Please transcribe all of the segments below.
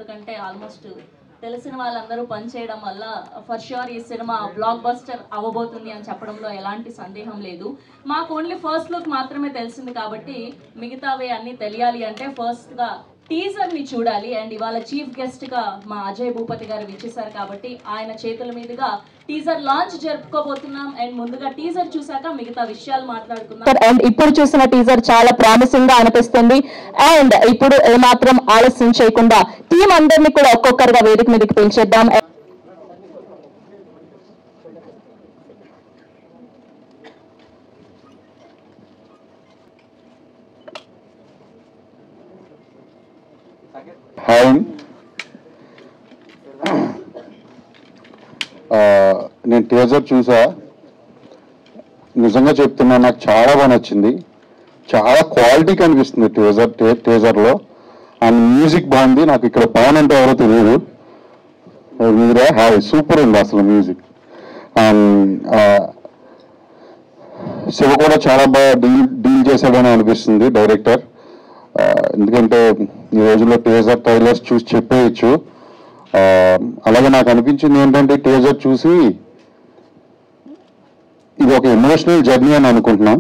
ఎందుకంటే ఆల్మోస్ట్ తెలిసిన వాళ్ళందరూ పనిచేయడం వల్ల ఫర్ ష్యూర్ ఈ సినిమా బ్లాక్ బస్టర్ అవ్వబోతుంది అని చెప్పడంలో ఎలాంటి సందేహం లేదు. మాకు ఓన్లీ ఫస్ట్ లుక్ మాత్రమే తెలిసింది కాబట్టి మిగతావి అన్నీ తెలియాలి అంటే ఫస్ట్గా టీజర్ని చూడాలి. అండ్ ఇవాళ చీఫ్ గెస్ట్గా మా అజయ్ భూపతి గారు విచ్చేశారు కాబట్టి ఆయన చేతుల మీదుగా టీజర్ లాంచ్ జరుపుకోబోతున్నాం. అండ్ ముందుగా టీజర్ చూసాక మిగతా విషయాలు మాట్లాడుకుందాం. అండ్ ఇప్పుడు చూసిన టీజర్ చాలా ప్రామిసింగ్ గా అనిపిస్తుంది. అండ్ ఇప్పుడు ఏమాత్రం ఆలస్యం చేయకుండా టీం అందరినీ కూడా ఒక్కొక్కరుగా వేదిక మీదకి పిలిచేద్దాం. హాయ్, నేను టీజర్ చూసా. నిజంగా చెప్తున్నా, నాకు చాలా బాగా నచ్చింది. చాలా క్వాలిటీ కనిపిస్తుంది టీజర్లో. అండ్ మ్యూజిక్ బాగుంది. నాకు ఇక్కడ పవన్ అంటే ఎవరో తెలియదు, మీరే హాయ్, సూపర్ ఉంది అసలు మ్యూజిక్. అండ్ శివ కూడా చాలా బాగా డీల్ చేశాడని అనిపిస్తుంది డైరెక్టర్. ఎందుకంటే ఈ రోజుల్లో టీజర్ ట్రైలర్స్ చూసి చెప్పేయచ్చు. అలాగే నాకు అనిపించింది ఏంటంటే టీజర్ చూసి ఇది ఒక ఎమోషనల్ జర్నీ అని అనుకుంటున్నా.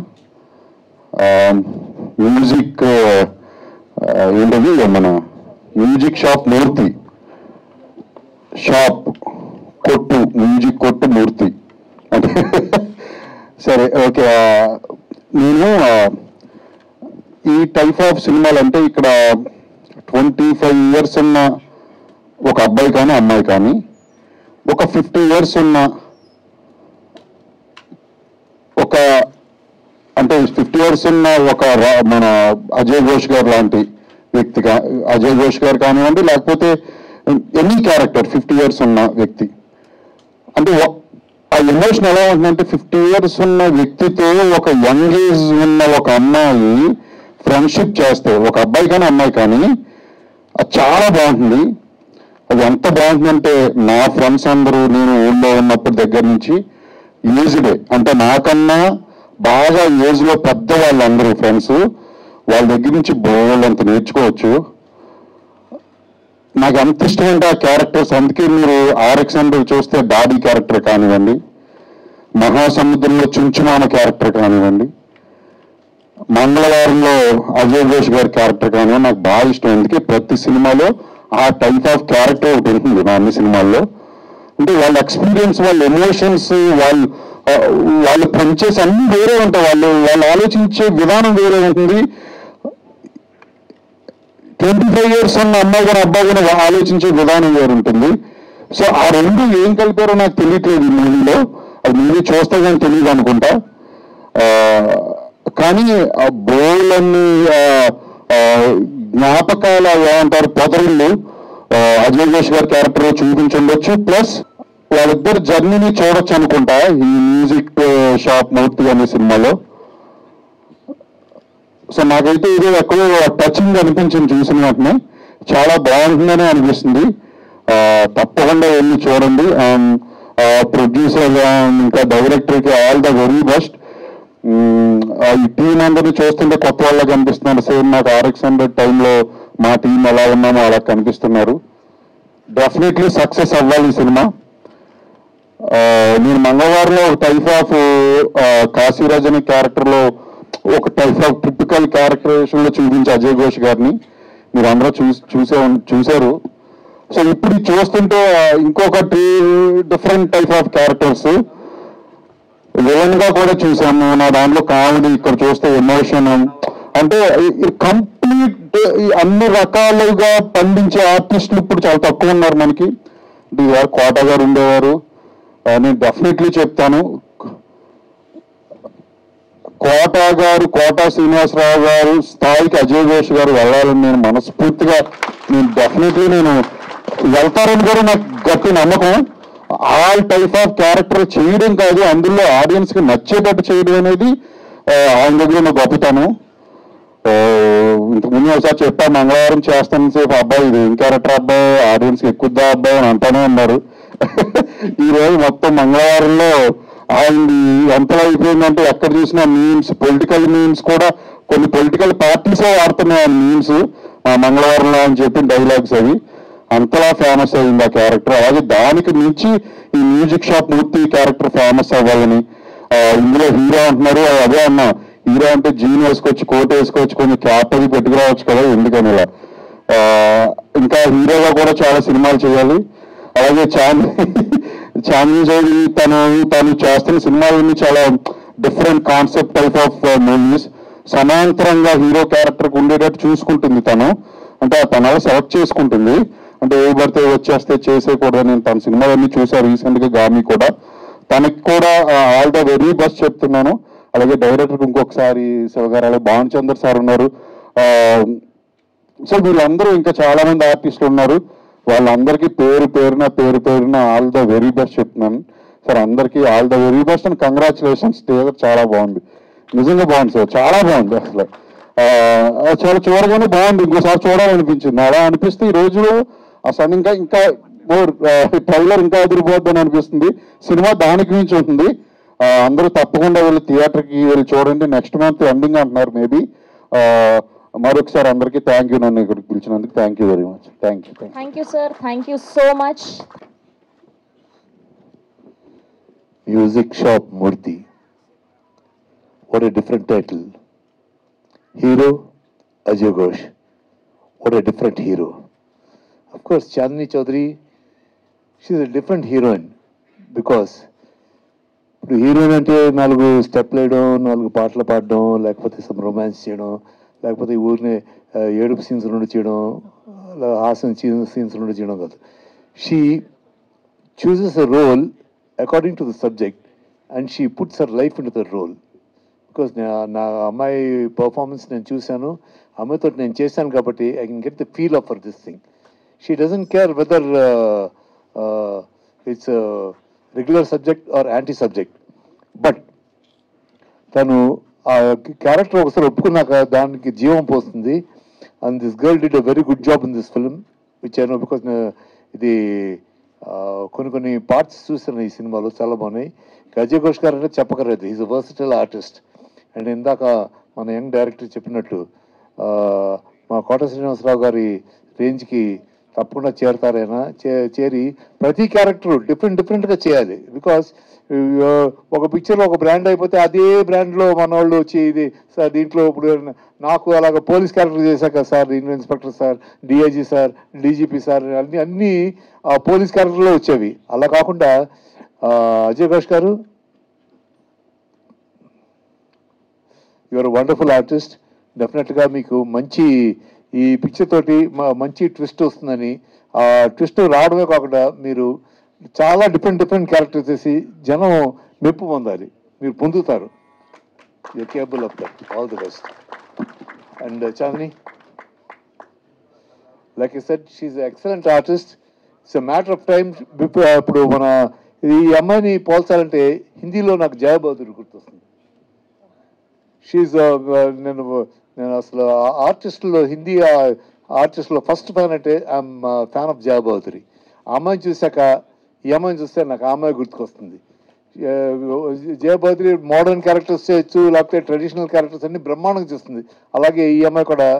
మ్యూజిక్ ఏంటది, మన మ్యూజిక్ షాప్ మూర్తి, షాప్ కొట్టు, మ్యూజిక్ కొట్టు మూర్తి అంటే సరే ఓకే. నేను ఈ టైప్ ఆఫ్ సినిమాలు అంటే ఇక్కడ 25 years ఉన్న ఒక అబ్బాయి కానీ అమ్మాయి కానీ, ఒక 50 years ఉన్న ఒక అంటే 50 years ఉన్న ఒక మన అజయ్ ఘోష్ గారు లాంటి వ్యక్తి, అజయ్ ఘోష్ గారు కానివ్వండి, లేకపోతే ఎనీ క్యారెక్టర్ 50 years ఉన్న వ్యక్తి, అంటే ఆ ఎమోషన్ ఎలా ఉంటుందంటే 50 years ఉన్న వ్యక్తితో ఒక యంగ్ ఏజ్ ఉన్న ఒక అమ్మాయి ఫ్రెండ్షిప్ చేస్తే, ఒక అబ్బాయి కానీ అమ్మాయి కానీ, అది చాలా బాగుంటుంది. అది ఎంత బాగుంటుందంటే నా ఫ్రెండ్స్ అందరూ నేను ఊళ్ళో ఉన్నప్పుడు దగ్గర నుంచి ఏజ్డే, అంటే నాకన్నా బాగా ఏజ్లో పెద్ద వాళ్ళందరూ ఫ్రెండ్స్, వాళ్ళ దగ్గర నుంచి బోళ్ళంత నేర్చుకోవచ్చు. నాకు ఎంత ఇష్టమంటే ఆ క్యారెక్టర్స్. అందుకే మీరు RX-100 చూస్తే డాడీ క్యారెక్టర్ కానివ్వండి, మహాసముద్రంలో చుంచుమామ క్యారెక్టర్ కానివ్వండి, మంగళవారంలో అజయ్ ఘోష్ గారి క్యారెక్టర్ కానివ్వండి, నాకు బాగా ఇష్టం. అందుకే ప్రతి సినిమాలో ఆ టైప్ ఆఫ్ క్యారెక్టర్ ఒకటి ఉంటుంది నా అన్ని సినిమాల్లో. అంటే వాళ్ళ ఎక్స్పీరియన్స్, వాళ్ళ ఎమోషన్స్, వాళ్ళు పనిచేసి అన్నీ వేరే ఉంటాయి. వాళ్ళు ఆలోచించే విధానం వేరే ఉంటుంది. 25 years ఉన్న అమ్మాయి కానీ అబ్బాయి కానీ ఆలోచించే విధానం వేరు ఉంటుంది. సో ఆ రెండు ఏం కలిపారో నాకు తెలియట్లేదు ఈ మూవీలో. అది మూవీ చూస్తే కానీ తెలియదు అనుకుంటా. కానీ బోళ్ళన్ని జ్ఞాపకాల ఏమంటారు పొదరిల్లు అజయ్ ఘోష్ గారి క్యారెక్టర్ చూపించుండొచ్చు. ప్లస్ వాళ్ళిద్దరు జర్నీని చూడొచ్చు అనుకుంటా ఈ మ్యూజిక్ షాప్ మూర్తి అనే సినిమాలో. సో నాకైతే ఇది ఎక్కడో టచింగ్ అనిపించింది చూసిన వెంటనే. చాలా బాగుంటుందని అనిపిస్తుంది. తప్పకుండా వెళ్ళి చూడండి. ప్రొడ్యూసర్ ఇంకా డైరెక్టర్కి ఆల్ ద వెరీ బెస్ట్. ఈ టీం అందరినీ చూస్తుంటే కొత్త వాళ్ళకి కనిపిస్తున్నారు. సేమ్ నాకు RX-100 టైంలో మా టీం ఎలా ఉన్నామో అలా కనిపిస్తున్నారు. డెఫినెట్లీ సక్సెస్ అవ్వాలి ఈ సినిమా. నేను మంగళవారంలో ఒక టైప్ ఆఫ్ కాశీరాజ్ అనే క్యారెక్టర్లో ఒక టైప్ ఆఫ్ టిపికల్ క్యారెక్టరేషన్లో చూపించి అజయ్ ఘోష్ గారిని మీరు అందరూ చూశారు. సో ఇప్పుడు చూస్తుంటే ఇంకొక different type of characters villain గా కూడా చూసాము. నా దాంట్లో కామెడీ, ఇక్కడ చూస్తే ఎమోషన్, అంటే కంప్లీట్ అన్ని రకాలుగా పండించే ఆర్టిస్టులు ఇప్పుడు చాలా తక్కువ ఉన్నారు మనకి. కోట గారు ఉండేవారు. నేను డెఫినెట్లీ చెప్తాను, కోట శ్రీనివాసరావు గారు స్థాయికి అజయ్ ఘోష్ గారు వెళ్ళాలని నేను మనస్ఫూర్తిగా డెఫినెట్లీ వెళ్తారని కూడా నాకు గట్టి నమ్మకం. ఆల్ టైప్ ఆఫ్ క్యారెక్టర్ చేయడం కాదు, అందులో ఆడియన్స్ కి నచ్చేటట్టు చేయడం అనేది ఆయన దగ్గర నాకు గొప్పతనం. ఇంతకుముందు ఒకసారి చెప్పా, మంగళవారం చేస్తాను సేపు అబ్బాయి ఇది ఏం క్యారెక్టర్ అబ్బాయి, ఆడియన్స్ కి ఎక్కుద్దా అబ్బాయి అని అంటానే ఉన్నారు. ఈరోజు మొత్తం మంగళవారంలో ఆయనది ఎంతలో అయిపోయిందంటే ఎక్కడ చూసినా మీమ్స్, పొలిటికల్ మీమ్స్ కూడా కొన్ని పొలిటికల్ పార్టీసే వాడుతున్నాయి ఆయన మీమ్స్ మంగళవారంలో అని చెప్పిన డైలాగ్స్ అవి. అంతలా ఫేమస్ అయింది ఆ క్యారెక్టర్. అలాగే దానికి మించి ఈ మ్యూజిక్ షాప్ మూర్తి క్యారెక్టర్ ఫేమస్ అవ్వాలని, ఇందులో హీరో అంటున్నారు, అదే అన్న హీరో అంటే జీన్ వేసుకోవచ్చు, కోట్ వేసుకోవచ్చు, కొంచెం క్యాప్ అది పెట్టుకురావచ్చు కదా, ఎందుకని ఇలా. ఇంకా హీరోగా కూడా చాలా సినిమాలు చేయాలి. అలాగే చాందనీ చౌదరి తను చేస్తున్న సినిమాలన్నీ చాలా different concept type of movies. సమాంతరంగా హీరో క్యారెక్టర్కి ఉండేటట్టు చూసుకుంటుంది తను, అంటే తను అలా సెలెక్ట్ చేసుకుంటుంది. అంటే ఏ పడితే వచ్చేస్తే చేసేయకూడదు. నేను తన సినిమాలన్నీ చూసాను రీసెంట్గా, గామి కూడా. తనకి కూడా ఆల్ ద వెరీ బెస్ట్ చెప్తున్నాను. అలాగే డైరెక్టర్కి ఇంకొకసారి శివగారు, భానుచంద్ర సార్ ఉన్నారు. సో వీళ్ళందరూ ఇంకా చాలా మంది ఆర్టిస్టులు ఉన్నారు. వాళ్ళందరికీ పేరు పేరున ఆల్ ద వెరీ బెస్ట్ చెప్తున్నాను సార్. అందరికీ all the very best and congratulations. Theatre చాలా బాగుంది, నిజంగా బాగుంది సార్, చాలా బాగుంది. అసలు చాలా చూడగానే బాగుంది, ఇంకోసారి చూడాలనిపించింది. అలా అనిపిస్తే ఈ రోజులో అసలు ఇంకా మోర్ ట్రైలర్ ఇంకా ఎదిరిపోద్దని అనిపిస్తుంది. సినిమా దానికి మించి ఉంటుంది. అందరూ తప్పకుండా వెళ్ళి థియేటర్కి వెళ్ళి చూడండి. నెక్స్ట్ మంత్ ఎండింగ్ అంటున్నారు మేబీ. మరొకసారి అందరికీ థ్యాంక్ యూ, నన్ను ఇక్కడికి పిలిచినందుకు thank you very much. Thank you sir, thank you so much. Music shop Murthy, what a different title. Hero Ajay Ghosh, what a different hero. Of course, Chandni Chaudhary, she's a different heroine because ఇప్పుడు heroine అంటే 4 స్టెప్లు వేయడం, 4 పాటలు పాడడం, లేకపోతే some romance చేయడం, లేకపోతే ఊరినే ఏడుపు సీన్స్ నుండి చేయడం, హాస్యం సీన్స్ నుండి చేయడం కాదు. She chooses a role according to the subject and she puts her life into the role. Because నా అమ్మాయి పర్ఫార్మెన్స్ నేను చూశాను, అమ్మాయితో నేను చేశాను కాబట్టి I can get the feel of for this thing. She doesn't care whether it's regular subject or anti subject. But తను ఆ క్యారెక్టర్ ఒకసారి ఒప్పుకున్నాక దానికి జీవం పోస్తుంది. And this girl did a very good job in this film which I know because ఇది కొన్ని parts చూసాను ఈ సినిమాలో, చాలా బాగున్నాయి. అజయ్ ఘోష్ గారు అంటే చెప్పకలేదు, is a versatile artist. And ఇందాక మన యంగ్ డైరెక్టర్ చెప్పినట్టు మా కోట శ్రీనివాసరావు గారి రేంజ్కి తప్పకుండా చేరతారైనా, చేరి ప్రతి క్యారెక్టర్ డిఫరెంట్గా చేయాలి. బికాస్ ఒక పిక్చర్లో ఒక బ్రాండ్ అయిపోతే అదే బ్రాండ్లో మన వాళ్ళు వచ్చి ఇది సార్ దీంట్లో ఇప్పుడు నాకు అలాగ పోలీస్ క్యారెక్టర్ చేశాక sir inspector sir, DIG sir, DGP sir అన్నీ ఆ పోలీస్ క్యారెక్టర్లో వచ్చేవి. అలా కాకుండా అజయ్ ఘోష్ గారు, యువర్ వండర్ఫుల్ ఆర్టిస్ట్. డెఫినెట్గా మీకు మంచి ఈ పిక్చర్ తోటి మంచి ట్విస్ట్ వస్తుందని, ఆ ట్విస్ట్ రావడమే కాకుండా మీరు చాలా డిఫరెంట్ క్యారెక్టర్ చేసి జనం మెప్పు పొందాలి, మీరు పొందుతారు. You are capable of that. All the best. And Chandini, like I said, she is excellent artist. It's a matter of time. ఇప్పుడు మన ఈ అమ్మాయిని పోల్చాలంటే హిందీలో నాకు జయ బహదూర్ గుర్తొస్తుంది. షీఈ్ నేను అసలు ఆర్టిస్టులో హిందీ ఆర్టిస్టులో ఫస్ట్ ఫ్యాన్ అంటే ఐఎమ్ ఫ్యాన్ ఆఫ్ జయ బహదూరి. ఆ అమ్మాయిని చూశాక ఈ అమ్మాయిని చూస్తే నాకు ఆ అమ్మాయి గుర్తుకొస్తుంది. జయ బహదూరి మోడర్న్ క్యారెక్టర్స్ చేయొచ్చు, లేకపోతే ట్రెడిషనల్ క్యారెక్టర్స్ అన్ని బ్రహ్మాండంగా చేస్తుంది. అలాగే ఈ అమ్మాయి కూడా.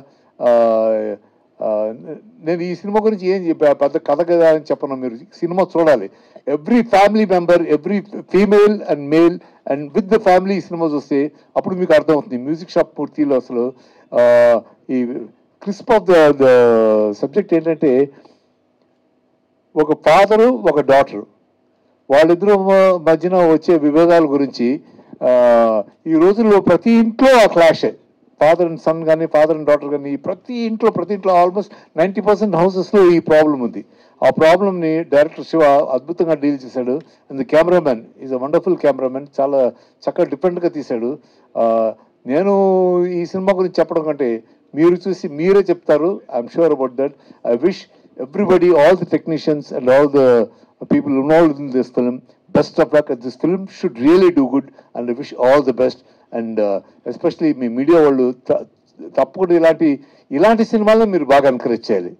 నేను ఈ సినిమా గురించి ఏం పెద్ద కథ కదా అని చెప్పను, మీరు సినిమా చూడాలి. Every family member, every female and male and with the family ఈ సినిమా చూస్తే అప్పుడు మీకు అర్థమవుతుంది. మ్యూజిక్ షాప్ పూర్తిలో అసలు ఈ క్రిస్ప్ ఆఫ్ ద సబ్జెక్ట్ ఏంటంటే, ఒక ఫాదరు ఒక డాటరు, వాళ్ళిద్దరూ మధ్యన వచ్చే విభేదాల గురించి. ఈ రోజుల్లో ప్రతి ఇంట్లో ఆ క్లాషే, ఫాదర్ అండ్ సన్ కానీ, ఫాదర్ అండ్ డాటర్ కానీ, ప్రతి ఇంట్లో ఆల్మోస్ట్ 90% హౌసెస్లో ఈ ప్రాబ్లం ఉంది. ఆ ప్రాబ్లమ్ని డైరెక్టర్ శివ అద్భుతంగా డీల్ చేశాడు. And cameraman is a wonderful cameraman, చాలా చక్కగా డిఫరెంట్గా తీశాడు. నేను ఈ సినిమా గురించి చెప్పడం కంటే మీరు చూసి మీరే చెప్తారు. I'm sure about that. I wish everybody, all the technicians and all the people involved in this film, best of luck. This film should really do good and I wish all the best. And especially మీ media వాళ్ళు తప్పకుండా ఇలాంటి సినిమాలను మీరు బాగా encourage చేయాలి,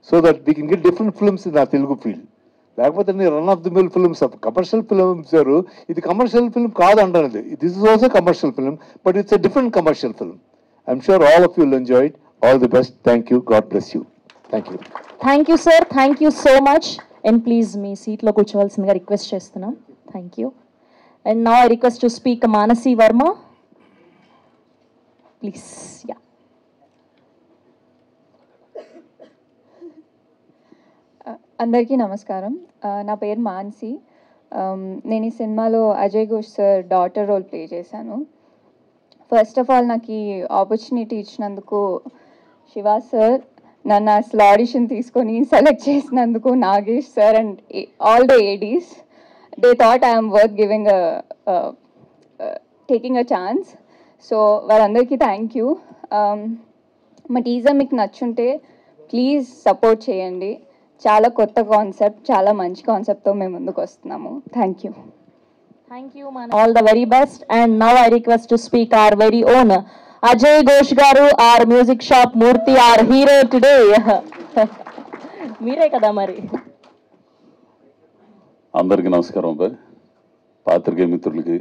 so that we can get different films in ఆ Telugu field. లేకపోతే run of the mill films, commercial films. ఇది కమర్షియల్ ఫిల్మ్ కాదు అంటున్నది. This is also commercial film, but it's a different commercial film. I'm sure all of you will enjoy it. All the best. Thank you. God bless you. Thank you sir, thank you so much. And please మీ సీట్లో కూర్చోవలసిందిగా request చేస్తున్నాం. Thank you. And now I request to speak Manasi Varma please. Yeah. అందరికీ నమస్కారం. నా పేరు మాన్సి. నేను ఈ సినిమాలో Ajay Ghosh sir daughter role play చేశాను. ఫస్ట్ ఆఫ్ ఆల్ నాకు ఈ ఆపర్చునిటీ ఇచ్చినందుకు శివ సార్, నన్ను అసలు ఆడిషన్ తీసుకొని సెలెక్ట్ చేసినందుకు Nagesh sir and all the Aedes, they thought I'm worth giving taking a chance. So వాళ్ళందరికీ థ్యాంక్ యూ. మా టీజర్ మీకు నచ్చుంటే ప్లీజ్ సపోర్ట్ చేయండి. చాలా కొత్త కాన్సెప్ట్, చాలా మంచి కాన్సెప్ట్తో మేము ముందుకు వస్తున్నాము. Thank you. Thank you, man. All the very best. And now I request to speak our very own Ajay Ghosh garu, our music shop Murthy, our hero today. మీరే కదా మరి. అందరికీ నమస్కారం అబ్బాయి, పాత్రికేయ మిత్రులకి,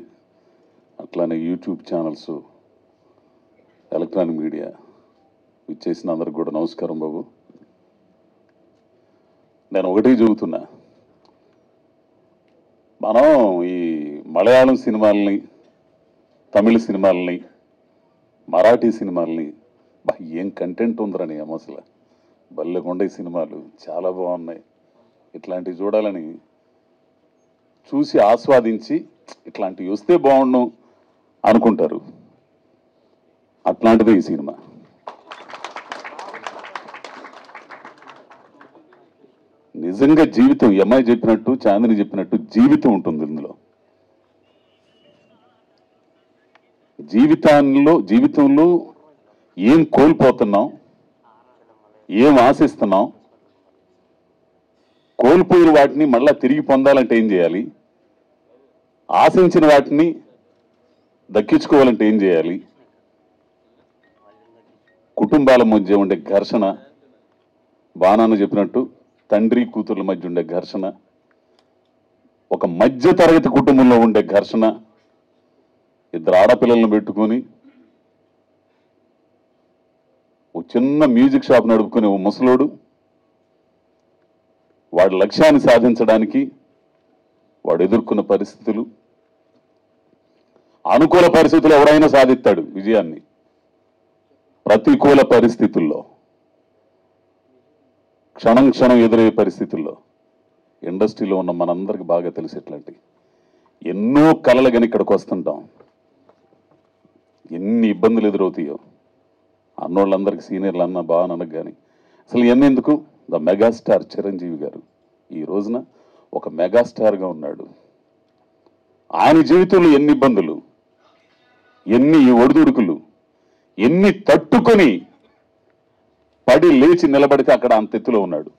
అట్లానే యూట్యూబ్ ఛానల్స్, ఎలక్ట్రానిక్ మీడియా ఇచ్చేసిన అందరికి కూడా నమస్కారం బాబు. నేను ఒకటే చెబుతున్నా, మనం ఈ మలయాళం సినిమాలని, తమిళ సినిమాలని, మరాఠీ సినిమాలని ఏం కంటెంట్ ఉందరని అసలు బల్లెకొండ సినిమాలు చాలా బాగున్నాయి, ఇట్లాంటివి చూడాలని చూసి ఆస్వాదించి ఇట్లాంటివి వస్తే బాగుండు అనుకుంటారు. అట్లాంటిదే ఈ సినిమా. నిజంగా జీవితం, ఈ అమ్మాయి చెప్పినట్టు, చాందిని చెప్పినట్టు జీవితం ఉంటుంది ఇందులో. జీవితంలో ఏం కోల్పోతున్నాం, ఏం ఆశిస్తున్నాం, కోల్పోయిన వాటిని మళ్ళా తిరిగి పొందాలంటే ఏం చేయాలి, ఆశించిన వాటిని దక్కించుకోవాలంటే ఏం చేయాలి, కుటుంబాల మధ్య ఉండే ఘర్షణ, బాణాన్ని చెప్పినట్టు తండ్రి కూతుర్ల మధ్య ఉండే ఘర్షణ, ఒక మధ్య తరగతి కుటుంబంలో ఉండే ఘర్షణ, ఇద్దరు ఆడపిల్లలను పెట్టుకొని ఓ చిన్న మ్యూజిక్ షాప్ నడుపుకునే ఓ ముసలోడు వాడి లక్ష్యాన్ని సాధించడానికి వాడు ఎదుర్కొన్న పరిస్థితులు, అనుకూల పరిస్థితులు ఎవరైనా సాధిస్తాడు విజయాన్ని, ప్రతికూల పరిస్థితుల్లో క్షణం క్షణం ఎదురయ్యే పరిస్థితుల్లో ఇండస్ట్రీలో ఉన్న మనందరికి బాగా తెలిసేట్లాంటి ఎన్నో కళలు కానీ ఇక్కడికి వస్తుంటాం, ఎన్ని ఇబ్బందులు ఎదురవుతాయో అన్నోళ్ళందరికీ సీనియర్లు అన్న బాగా అనకు కానీ అసలు ఇవన్నీ ఎందుకు. ద మెగాస్టార్ చిరంజీవి గారు ఈ రోజున ఒక మెగాస్టార్గా ఉన్నాడు. ఆయన జీవితంలో ఎన్ని ఇబ్బందులు, ఎన్ని ఒడిదుడుకులు, ఎన్ని తట్టుకొని పడి లేచి నిలబడితే అక్కడ అంత ఎత్తులో ఉన్నాడు.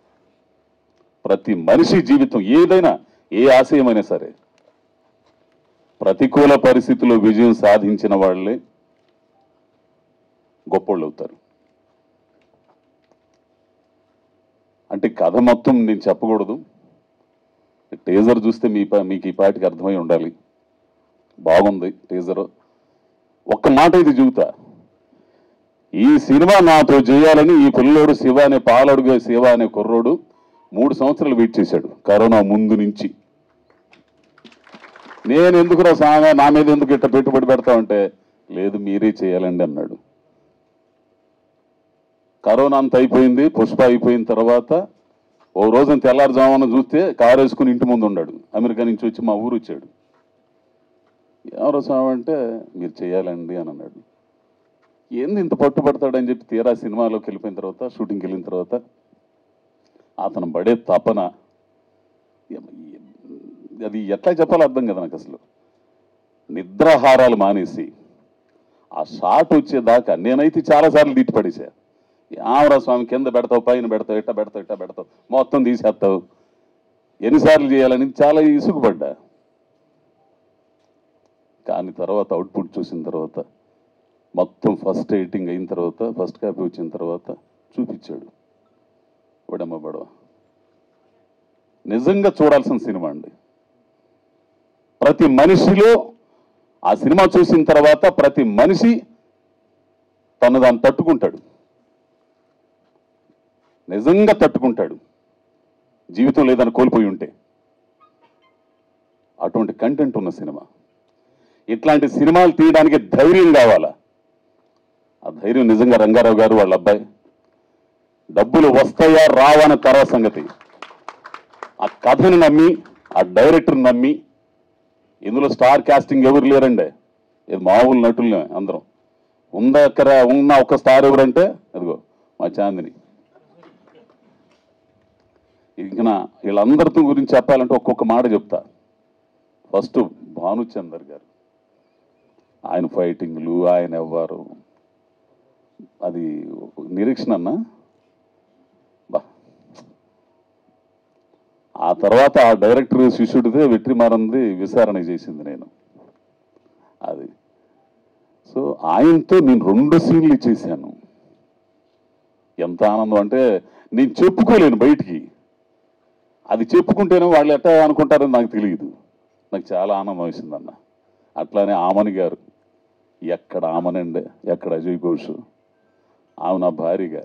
ప్రతి మనిషి జీవితం ఏదైనా, ఏ ఆశయమైనా సరే, ప్రతికూల పరిస్థితుల్లో విజయం సాధించిన వాళ్ళే గొప్పోళ్ళు అవుతారు. అంటే కథ మొత్తం నేను చెప్పకూడదు, టీజర్ చూస్తే మీకు ఈ పాటికి అర్థమై ఉండాలి. బాగుంది టీజర్. ఒక్క మాట ఇది చెబుతా, ఈ సినిమా నాతో చేయాలని ఈ పిల్లోడు శివ అనే పాలడుగు శివ అనే కుర్రోడు 3 సంవత్సరాలు వెయిట్ చేశాడు కరోనా ముందు నుంచి. నేను ఎందుకురా సాగా నా మీద ఎందుకు ఇట్లా పెట్టుబడి పెడతామంటే, లేదు మీరే చేయాలండి అన్నాడు. కరోనా అంత అయిపోయింది, పుష్ప అయిపోయిన తర్వాత ఓ రోజున తెల్లారుజామున చూస్తే కారు వేసుకుని ఇంటి ముందు ఉన్నాడు. అమెరికా నుంచి వచ్చి మా ఊరు వచ్చాడు. ఎవరో సామంటే మీరు చేయాలండి అని అన్నాడు. ఏంది ఇంత పట్టుబడతాడని చెప్పి తీరా సినిమాలోకి వెళ్ళిపోయిన తర్వాత, షూటింగ్కి వెళ్ళిన తర్వాత అతను పడే తపన అది ఎట్లా చెప్పాలో అర్థం కదా నాకు. అసలు నిద్రాహారాలు మానేసి ఆ షాట్ వచ్చేదాకా నేనైతే చాలాసార్లు తిట్టి పడేసా. ఆమరా స్వామి కింద పెడతావు, పైన పెడతావు, ఇట్ట పెడతావు, మొత్తం తీసేస్తావు, ఎన్నిసార్లు చేయాలని చాలా ఇసుగుపడ్డా. కానీ తర్వాత అవుట్పుట్ చూసిన తర్వాత, మొత్తం ఫస్ట్ ఎడిటింగ్ అయిన తర్వాత, ఫస్ట్ కాపీ వచ్చిన తర్వాత చూపించాడు. వడమ్మ బడవ నిజంగా చూడాల్సిన సినిమా అండి. ప్రతి మనిషిలో ఆ సినిమా చూసిన తర్వాత ప్రతి మనిషి తను దాన్ని తట్టుకుంటాడు. నిజంగా తట్టుకుంటాడు జీవితం లేదని కోల్పోయి ఉంటే. అటువంటి కంటెంట్ ఉన్న సినిమా. ఇట్లాంటి సినిమాలు తీయడానికి ధైర్యం కావాలా. ఆ ధైర్యం నిజంగా రంగారావు గారు వాళ్ళ అబ్బాయి. డబ్బులు వస్తాయా రావా అన్న తర్వాత సంగతి. ఆ కథను నమ్మి, ఆ డైరెక్టర్ని నమ్మి, ఇందులో స్టార్ కాస్టింగ్ ఎవరు లేరండి, ఇది మామూలు నటులే అందరం. ఉన్న ఒక స్టార్ ఎవరంటే అదిగో మా చాందిని. ఇంకా వీళ్ళందరితో గురించి చెప్పాలంటే ఒక్కొక్క మాట చెప్తా. ఫస్ట్ భానుచందర్ గారు, ఆయన ఫైటింగ్లు, ఆయన ఎవ్వరు, అది నిరీక్షణ అన్న బా. ఆ తర్వాత ఆ డైరెక్టర్ శిష్యుడిదే వెట్రిమారంది విచారణ చేసింది నేను. అది సో ఆయనతో నేను 2 సీన్లు ఇచ్చేసాను. ఎంత ఆనందం అంటే నేను చెప్పుకోలేను బయటికి. అది చెప్పుకుంటేనే వాళ్ళు ఎట్టా అనుకుంటారని నాకు తెలియదు. నాకు చాలా ఆనందం వేసిందన్న. అట్లానే ఆమని గారు, ఎక్కడ ఆమనండి, ఎక్కడ అజయ్ ఘోష్, ఆమె నా భార్యగా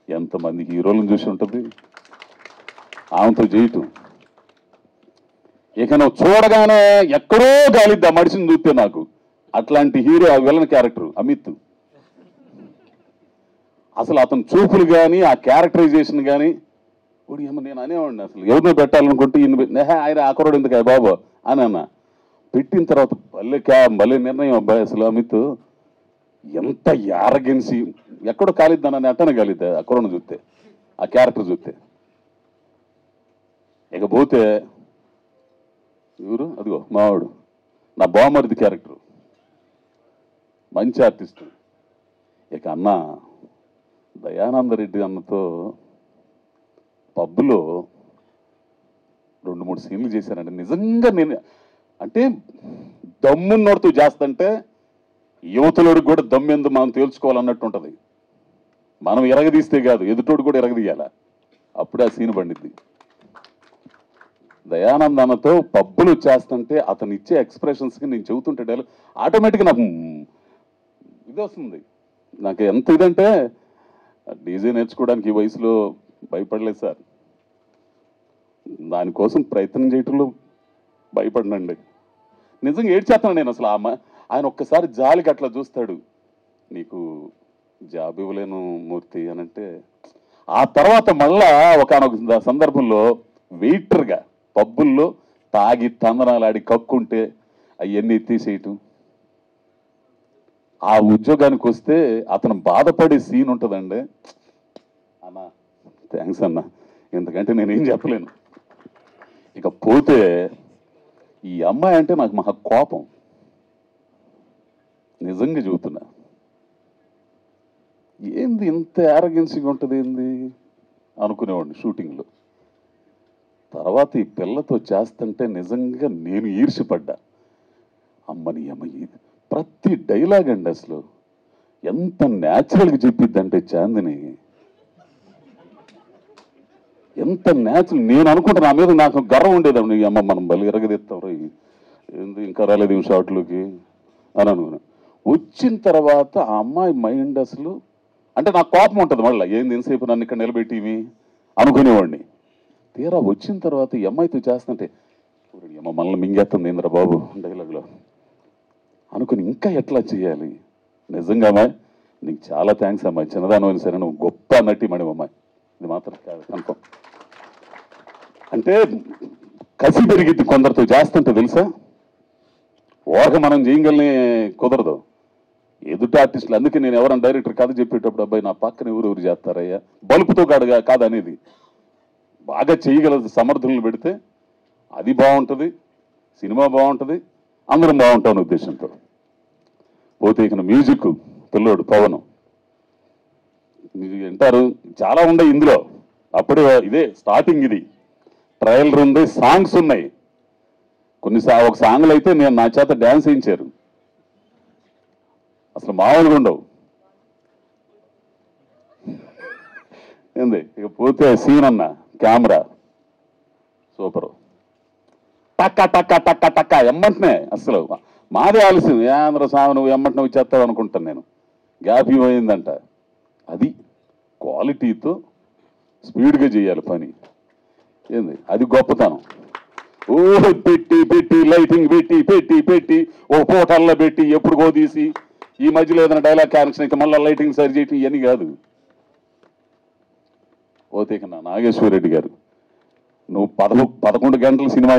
ఎంతమంది హీరోలను చూసి ఉంటుంది, ఆమెతో చేయటం. ఇక నువ్వు చూడగానే ఎక్కడో గాలిద్దా మనిషిని చూస్తే నాకు. అట్లాంటి హీరో ఆ విలన్ క్యారెక్టర్ అమిత్. అసలు అతని చూపులు కానీ, ఆ క్యారెక్టరైజేషన్ కానీ, ఇప్పుడు ఏమో నేను అనేవాడిని అసలు ఎవరినో పెట్టాలనుకుంటే ఆయన ఆకరోడు ఎందుకు బాబు అని అన్న. పెట్టిన తర్వాత భలే నిర్ణయం అబ్బాయి. అసలు అమిత్ ఎంత యారగెన్సీ, ఎక్కడో కాలిద్దానని అట్టనే కాలిద్దా ఆ కరోనా చూస్తే, ఆ క్యారెక్టర్ చూస్తే. ఇకపోతే ఎవరు, అదిగో మావాడు నా బామరిది క్యారెక్టర్, మంచి ఆర్టిస్టు. ఇక అన్న దయానందరెడ్డి అన్నతో పబ్లో 2-3 సీన్లు చేశానండి. నిజంగా నేను అంటే దమ్మున్నోడుతూ చేస్తుంటే యువతలోడికి కూడా దమ్మెందు మనం తేల్చుకోవాలన్నట్టు ఉంటుంది. మనం ఎరగదీస్తే కాదు, ఎదుటోడు కూడా ఎరగదీయాల, అప్పుడే ఆ సీన్ పండిద్ది. దయానంద్ అన్నతో పబ్బులు చేస్తుంటే అతను ఇచ్చే ఎక్స్ప్రెషన్స్కి నేను చెబుతుంటే ఆటోమేటిక్గా నాకు ఇది వస్తుంది. నాకు ఎంత ఇదంటే డీజే నేర్చుకోవడానికి ఈ వయసులో భయపడలేదు సార్. దానికోసం ప్రయత్నం చేయటంలో భయపడినండి. నిజంగా ఏడ్చేస్తాను నేను అసలు. ఆయన ఒక్కసారి జాలికి అట్లా చూస్తాడు, నీకు జాబ్ ఇవ్వలేను మూర్తి అని అంటే. ఆ తర్వాత మళ్ళా ఒకనొక సందర్భంలో వెయిటర్గా పబ్బుల్లో తాగి తందనాలాడి కక్కుంటే అవన్నీ తీసేయటం. ఆ ఉద్యోగానికి వస్తే అతను బాధపడే సీన్ ఉంటుందండి. అన్నా థ్యాంక్స్ అన్న, ఎందుకంటే నేనేం చెప్పలేను. ఇక పోతే ఈ అమ్మాయి అంటే నాకు మహా కోపం, నిజంగా చెబుతున్నా. ఏంది ఇంత యారగెన్సీగా ఉంటుంది ఏంది అనుకునేవాడిని షూటింగ్లో. తర్వాత ఈ పిల్లతో చేస్తుంటే నిజంగా నేను ఈర్ష్యపడ్డా. అమ్మని అమ్మాయి ప్రతి డైలాగ్ అండి అసలు ఎంత న్యాచురల్గా చెప్పిద్దంటే చాందిని, ఎంత న్యాచురల్. నేను అనుకుంటా నా మీద నాకు గర్వం ఉండేదండి, అమ్మ మనం బలి ఎరగదెత్తారు ఏంది ఇంకా రాలేదు షార్ట్లోకి అని అనుకున్నా. వచ్చిన తర్వాత ఆ అమ్మాయి మైండ్ అసలు అంటే నాకు కోపం ఉంటుంది మళ్ళీ, ఏంది ఎంతసేపు నన్ను ఇక్కడ నిలబెట్టివి అనుకునేవాడిని. తీరా వచ్చిన తర్వాత ఈ అమ్మాయితో చేస్తుంటే అమ్మ మనల్ని మింగేస్తుంది ఏంద్రా బాబు డైలాగ్లో అనుకుని ఇంకా ఎట్లా చేయాలి. నిజంగా అమ్మాయి నీకు చాలా థ్యాంక్స్ అమ్మాయి, చిన్నదానమైన సరే నువ్వు గొప్ప నటి మేడం అమ్మాయి, ఇది మాత్రం కాదు కన్ఫర్మ్. అంటే కసి పెరిగిద్ది కొందరితో చేస్తుంటే తెలుసా, ఓరక మనం చేయగలని కుదరదు ఎదుటి ఆర్టిస్టులు. అందుకే నేను ఎవరైనా డైరెక్టర్ కథ చెప్పేటప్పుడు అబ్బాయి నా పక్కన ఎవరు చేస్తారయ్యా బలుపుతో కాదు అనేది, బాగా చేయగల సమర్థులను పెడితే అది బాగుంటుంది, సినిమా బాగుంటుంది, అందరం బాగుంటామని ఉద్దేశంతో. పోతే ఇక మ్యూజిక్ పిల్లోడు పవన్ వింటారు, చాలా ఉన్నాయి ఇందులో. అప్పుడే ఇదే స్టార్టింగ్, ఇది ట్రయలర్ ఉంది, సాంగ్స్ ఉన్నాయి. ఒక సాంగ్లు అయితే నేను నా చేత డ్యాన్స్ వేయించారు, అసలు మామూలుగా ఉండవు. ఏంది ఇక పోతే సీన్ అన్న కెమెరా సూపరు, టక్క టక్క టక్క టక్క ఎమ్మంటనే. అసలు మాదే ఆలస్యం, ఆంధ్ర స్వామి నువ్వు ఎమ్మంటనే వచ్చేస్తావు అనుకుంటాను నేను, గ్యాప్ ఇవ్వయిందంట. అది క్వాలిటీతో స్పీడ్గా చేయాలి పని. ఏంది అది గొప్పతనం. ఓ పెట్టి పెట్టి లైటింగ్ పెట్టి పెట్టి పెట్టి ఓ పోటల్లో పెట్టి ఎప్పుడుకో తీసి ఈ మధ్యలో ఏదైనా డైలాగ్ కనెక్షన్ అయితే మళ్ళీ లైటింగ్ సరి చేయటం ఇవన్నీ కాదు. పోతే ఇక నాగేశ్వర రెడ్డి గారు నువ్వు 11 గంటల సినిమా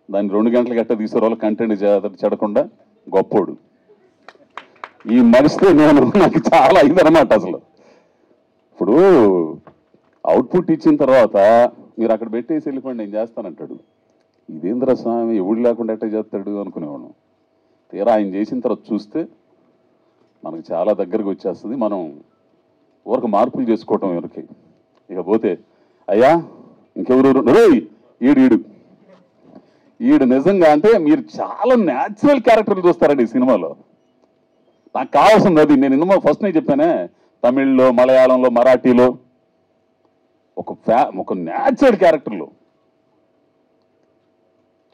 దాన్ని 2 గంటల గట్ట తీసే వాళ్ళు కంటెంట్ చెడకుండా గొప్పోడు. ఈ మనిషితో నాకు చాలా అయిందనమాట. అసలు ఇప్పుడు అవుట్పుట్ ఇచ్చిన తర్వాత మీరు అక్కడ పెట్టేసి వెళ్ళిపోండి నేను చేస్తానంటాడు. ఇదేంద్ర స్వామి ఎవడు లేకుండా ఎట్లా చేస్తాడు అనుకునేవాడు. తీరా ఆయన చేసిన తర్వాత చూస్తే మనకు చాలా దగ్గరకు వచ్చేస్తుంది. మనం ఊరికి మార్పులు చేసుకోవటం ఎవరికి. ఇకపోతే అయ్యా ఇంకెవరు ఈడు నిజంగా అంటే మీరు చాలా న్యాచురల్ క్యారెక్టర్లు చూస్తారండి ఈ సినిమాలో. నాకు కావాల్సింది అది. నేను ఇందులో ఫస్ట్ నేను చెప్పానే, తమిళ్లో, మలయాళంలో, మరాఠీలో ఒక న్యాచురల్ క్యారెక్టర్లు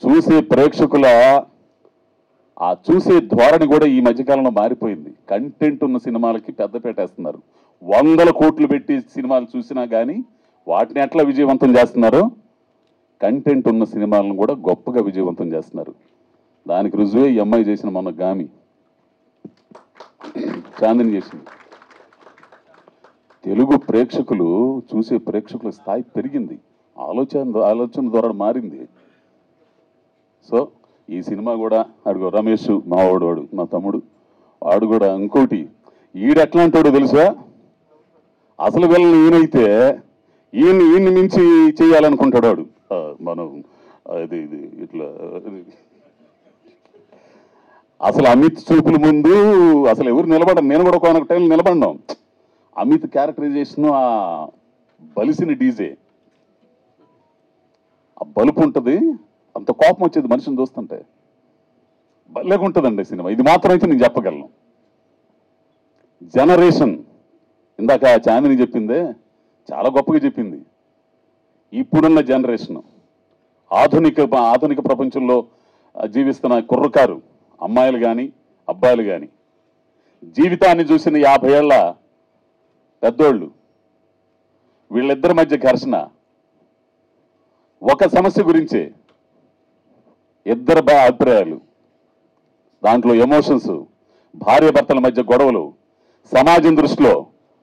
చూసే ప్రేక్షకుల ఆ చూసే ధోరణి కూడా ఈ మధ్యకాలంలో మారిపోయింది. కంటెంట్ ఉన్న సినిమాలకి పెద్ద పెట్టేస్తున్నారు. 100 కోట్లు పెట్టి సినిమాలు చూసినా కానీ వాటిని ఎట్లా విజయవంతం చేస్తున్నారు, కంటెంట్ ఉన్న సినిమాలను కూడా గొప్పగా విజయవంతం చేస్తున్నారు. దానికి రుజువే ఈ అమ్మాయి చేసిన మొన్న గామి చాందిని చేసింది. తెలుగు ప్రేక్షకులు చూసే ప్రేక్షకుల స్థాయి పెరిగింది, ఆలోచన ద్వారా మారింది. సో ఈ సినిమా కూడా అడుగు రమేష్ మావాడు, వాడు మా తమ్ముడు, వాడు కూడా ఇంకోటి ఈడెట్లాంటాడో తెలుసా, అసలు వీళ్ళని ఈయనైతే ఈయన్ని మించి చేయాలనుకుంటాడు వాడు. మనం ఇది ఇట్లా అసలు అమిత్ చూపుల ముందు అసలు ఎవరు నిలబడరు. నేను కూడా కొనొక టైంలో నిలబడినాం. అమిత్ క్యారెక్టరైజేషన్ ఆ బలిసిన డీజే, ఆ బలుపు ఉంటుంది, అంత కోపం వచ్చేది మనిషిని చూస్తుంటే. భలేగా ఉంటుందండి సినిమా. ఇది మాత్రం అయితే నేను చెప్పగలను. జనరేషన్ ఇందాక చాందిని చెప్పిందే చాలా గొప్పగా చెప్పింది. ఇప్పుడున్న జనరేషన్ ఆధునిక ప్రపంచంలో జీవిస్తున్న కుర్రకారు అమ్మాయిలు కానీ అబ్బాయిలు కానీ జీవితాన్ని చూసిన 50 ఏళ్ల పెద్దోళ్ళు, వీళ్ళిద్దరి మధ్య ఘర్షణ ఒక సమస్య గురించే, ఇద్దరు అభిప్రాయాలు, దాంట్లో ఎమోషన్స్, భార్యాభర్తల మధ్య గొడవలు, సమాజం దృష్టిలో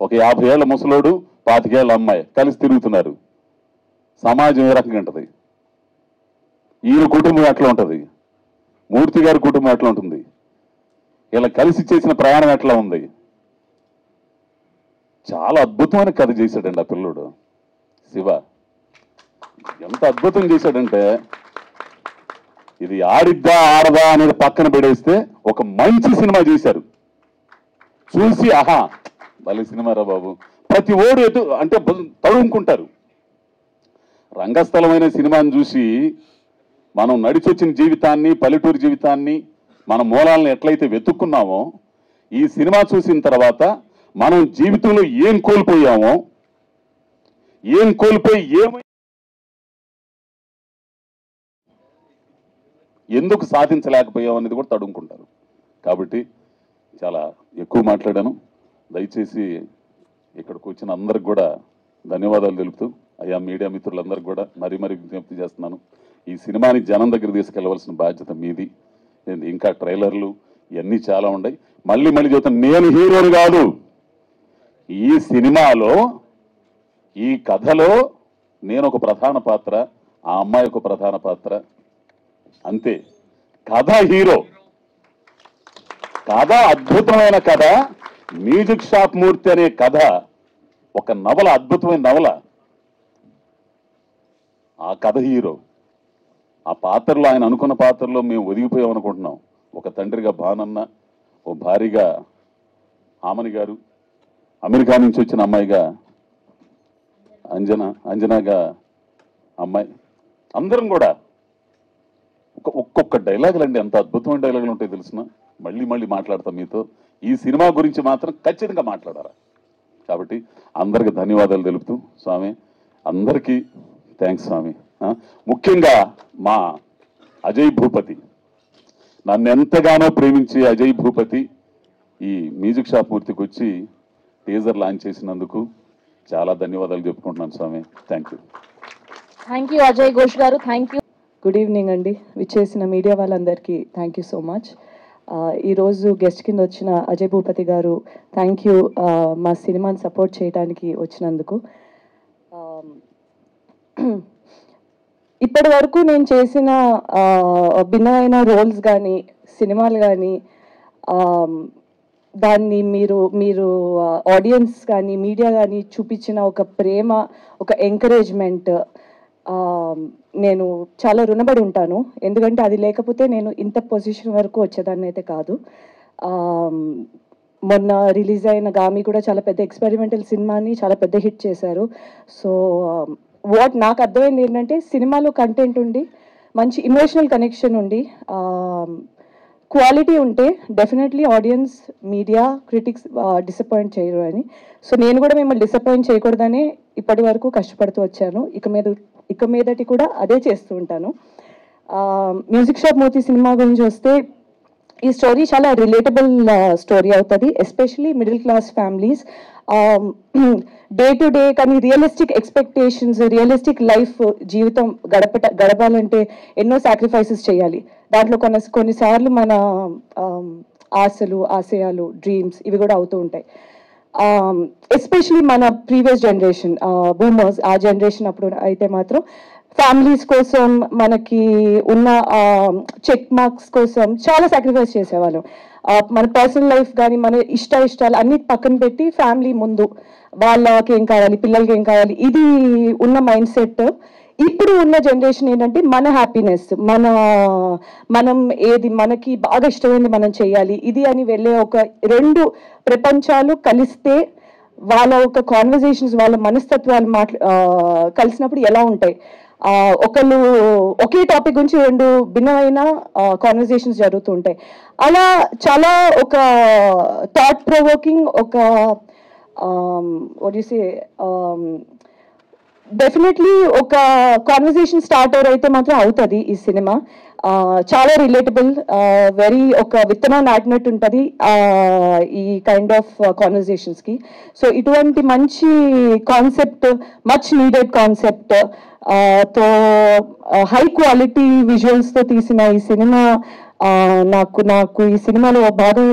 ఒక 50 ఏళ్ల ముసలోడు 25 ఏళ్ల అమ్మాయి కలిసి తిరుగుతున్నారు. సమాజం ఏ రకంగా ఉంటుంది, ఈయన కుటుంబం ఎట్లా ఉంటుంది, మూర్తి గారి కుటుంబం ఎట్లా ఉంటుంది, ఇలా కలిసి చేసిన ప్రయాణం ఎట్లా ఉంది. చాలా అద్భుతమైన కథ చేశాడండి ఆ పిల్లోడు శివ. ఎంత అద్భుతం చేశాడంటే, ఇది ఆడిద్దా ఆడదా అనేది పక్కన పెడేస్తే ఒక మంచి సినిమా చేశారు. చూసి ఆహా వాళ్ళ సినిమా రా బాబు, ప్రతి ఓడు ఎటు అంటే తడుముకుంటారు. రంగస్థలమైన సినిమాని చూసి మనం నడిచొచ్చిన జీవితాన్ని, పల్లెటూరు జీవితాన్ని, మన మూలాలను ఎట్లయితే వెతుక్కున్నామో, ఈ సినిమా చూసిన తర్వాత మనం జీవితంలో ఏం కోల్పోయామో, ఏం కోల్పోయి ఎందుకు సాధించలేకపోయాం అనేది కూడా తడుముకుంటారు. కాబట్టి చాలా ఎక్కువ మాట్లాడాను. దయచేసి ఇక్కడికి వచ్చిన అందరికి కూడా ధన్యవాదాలు తెలుపుతూ, అయ్యా మీడియా మిత్రులందరికీ కూడా మరీ విజ్ఞప్తి చేస్తున్నాను, ఈ సినిమాని జనం దగ్గర తీసుకెళ్లవలసిన బాధ్యత మీది. ఇంకా ట్రైలర్లు ఇవన్నీ చాలా ఉన్నాయి. మళ్ళీ చెబుతాను, నేను హీరోని కాదు ఈ సినిమాలో, ఈ కథలో నేను ఒక ప్రధాన పాత్ర, ఆ అమ్మాయి ఒక ప్రధాన పాత్ర, అంతే. కథ హీరో, కథ అద్భుతమైన కథ. మ్యూజిక్ షాప్ మూర్తి అనే కథ ఒక నవల, అద్భుతమైన నవల. ఆ కథ హీరో. ఆ పాత్రలో ఆయన అనుకున్న పాత్రలో మేము ఒదిగిపోయాం అనుకుంటున్నాం. ఒక తండ్రిగా భానన్న, ఓ భార్యగా ఆమని గారు, అమెరికా నుంచి వచ్చిన అమ్మాయిగా అంజనాగా అమ్మాయి, అందరం కూడా ఒక్కొక్క డైలాగులు అండి, ఎంత అద్భుతమైన డైలాగులు ఉంటాయి తెలిసిన. మళ్ళీ మాట్లాడతాం మీతో. ఈ సినిమా గురించి మాత్రం ఖచ్చితంగా మాట్లాడారా. కాబట్టి అందరికి ధన్యవాదాలు తెలుపుతూ, స్వామి అందరికీ థ్యాంక్స్ స్వామి. ముఖ్యంగా మా అజయ్ భూపతి, నన్ను ఎంతగానో ప్రేమించే అజయ్ భూపతి ఈ మ్యూజిక్ షాప్ మూర్తికి వచ్చి టీజర్ లాంచ్ చేసినందుకు, చాలా ధన్యవాదాలు చెప్పుకుంటున్నాను స్వామి. Thank you. Thank you Ajay Ghosh గారు. Thank you. గుడ్ ఈవినింగ్ అండి. విచ్చేసిన మీడియా వాళ్ళందరికీ థ్యాంక్ యూ సో మచ్. ఈరోజు గెస్ట్ కింద వచ్చిన అజయ్ భూపతి గారు థ్యాంక్ యూ మా సినిమాని సపోర్ట్ చేయడానికి వచ్చినందుకు. ఇప్పటి వరకు నేను చేసిన భిన్నమైన రోల్స్ కానీ సినిమాలు కానీ దాన్ని మీరు ఆడియన్స్ కానీ మీడియా కానీ చూపించిన ఒక ప్రేమ, ఒక ఎంకరేజ్మెంట్ నేను చాలా రుణపడి ఉంటాను. ఎందుకంటే అది లేకపోతే నేను ఇంత పొజిషన్ వరకు వచ్చేదాన్ని అయితే కాదు. మొన్న రిలీజ్ అయిన గామి కూడా చాలా పెద్ద ఎక్స్పెరిమెంటల్ సినిమాని చాలా పెద్ద హిట్ చేశారు. సో నాకు అర్థమైంది ఏంటంటే సినిమాలో కంటెంట్ ఉండి మంచి ఇమోషనల్ కనెక్షన్ ఉండి క్వాలిటీ ఉంటే definitely audience, media, critics disappoint చేయరు అని. సో నేను కూడా మిమ్మల్ని డిసప్పాయింట్ చేయకూడదని ఇప్పటి వరకు కష్టపడుతూ వచ్చాను. ఇక మీదటి కూడా అదే చేస్తూ ఉంటాను. మ్యూజిక్ షాప్ మూర్తి సినిమా గురించి వస్తే ఈ స్టోరీ చాలా రిలేటబుల్ స్టోరీ అవుతుంది, especially middle class families. Day to day కానీ రియలిస్టిక్ ఎక్స్పెక్టేషన్స్, రియలిస్టిక్ లైఫ్ జీవితం గడపాలంటే ఎన్నో సాక్రిఫైసెస్ చేయాలి. దాంట్లో కొన్నిసార్లు మన ఆశలు, ఆశయాలు, డ్రీమ్స్ ఇవి కూడా అవుతూ ఉంటాయి. ఎస్పెషలీ మన ప్రీవియస్ జనరేషన్ బూమర్స్, ఆ జనరేషన్ అప్పుడు అయితే మాత్రం ఫ్యామిలీస్ కోసం, మనకి ఉన్న చెక్ మార్క్స్ కోసం చాలా సాక్రిఫైస్ చేసేవాళ్ళం. మన పర్సనల్ లైఫ్ కానీ మన ఇష్టాలు అన్ని పక్కన పెట్టి ఫ్యామిలీ ముందు, వాళ్ళకి ఏం కావాలి, పిల్లలకి ఏం కావాలి, ఇది ఉన్న మైండ్ సెట్. ఇప్పుడు ఉన్న జనరేషన్ ఏంటంటే మన హ్యాపీనెస్, మనం ఏది మనకి బాగా ఇష్టమైంది మనం చేయాలి ఇది అని వెళ్ళే ఒక రెండు ప్రపంచాలు కలిస్తే వాళ్ళ ఒక కాన్వర్జేషన్స్, వాళ్ళ మనస్తత్వాలు కలిసినప్పుడు ఎలా ఉంటాయి. ఒకళ్ళు ఒకే టాపిక్ గురించి రెండు భిన్నమైన కాన్వర్జేషన్స్ జరుగుతూ ఉంటాయి. అలా చాలా ఒక థాట్ ప్రొవోకింగ్, ఒక డెఫినెట్లీ ఒక కాన్వర్జేషన్ స్టార్టర్ అయితే మాత్రం అవుతుంది ఈ సినిమా. చాలా రిలేటబుల్, వెరీ ఒక విత్తనం నాటినట్టు ఉంటుంది ఈ కైండ్ ఆఫ్ కాన్వర్జేషన్స్కి. సో ఇటువంటి మంచి కాన్సెప్ట్, మచ్ నీడెడ్ కాన్సెప్ట్ తో హై క్వాలిటీ విజువల్స్తో తీసిన ఈ సినిమా నాకు ఈ సినిమాలో భాగం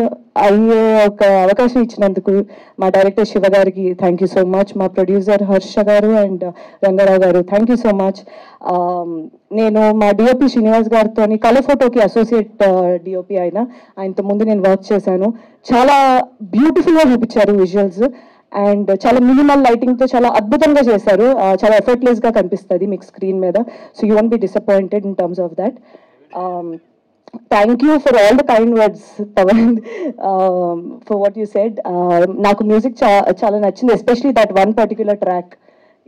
అయ్యే ఒక అవకాశం ఇచ్చినందుకు మా డైరెక్టర్ శివ గారికి థ్యాంక్ యూ సో మచ్, మా ప్రొడ్యూసర్ హర్ష గారు అండ్ రంగారావు గారు థ్యాంక్ యూ సో మచ్. నేను మా డిఓపి శ్రీనివాస్ గారితో కలర్ ఫోటోకి అసోసియేట్ డిఓపి ఆయనతో ముందు నేను వర్క్ చేశాను. చాలా బ్యూటిఫుల్గా చూపించారు విజువల్స్ అండ్ చాలా మినిమల్ లైటింగ్తో చాలా అద్భుతంగా చేశారు. చాలా ఎఫర్ట్లెస్గా కనిపిస్తుంది మీకు స్క్రీన్ మీద. So you won't be disappointed in terms of that. Thank you for all the kind words Pavan, for what you said. నాకు మ్యూజిక్ చాలా నచ్చింది, especially that one particular track,